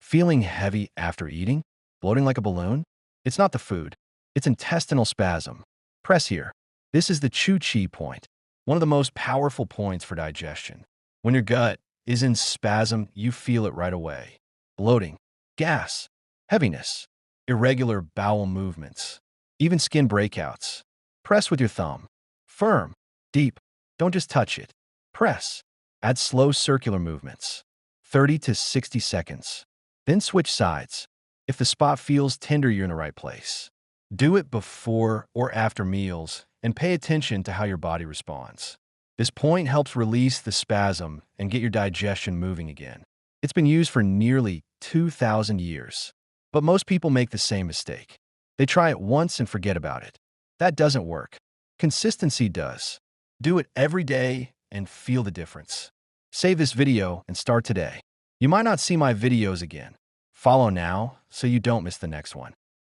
Feeling heavy after eating? Bloating like a balloon? It's not the food. It's intestinal spasm. Press here. This is the Chu-Chi point, one of the most powerful points for digestion. When your gut is in spasm, you feel it right away. Bloating, gas, heaviness, irregular bowel movements, even skin breakouts. Press with your thumb. Firm, deep. Don't just touch it. Press. Add slow circular movements. 30 to 60 seconds. Then switch sides. If the spot feels tender, you're in the right place. Do it before or after meals and pay attention to how your body responds. This point helps release the spasm and get your digestion moving again. It's been used for nearly 2,000 years. But most people make the same mistake. They try it once and forget about it. That doesn't work. Consistency does. Do it every day and feel the difference. Save this video and start today. You might not see my videos again. Follow now so you don't miss the next one.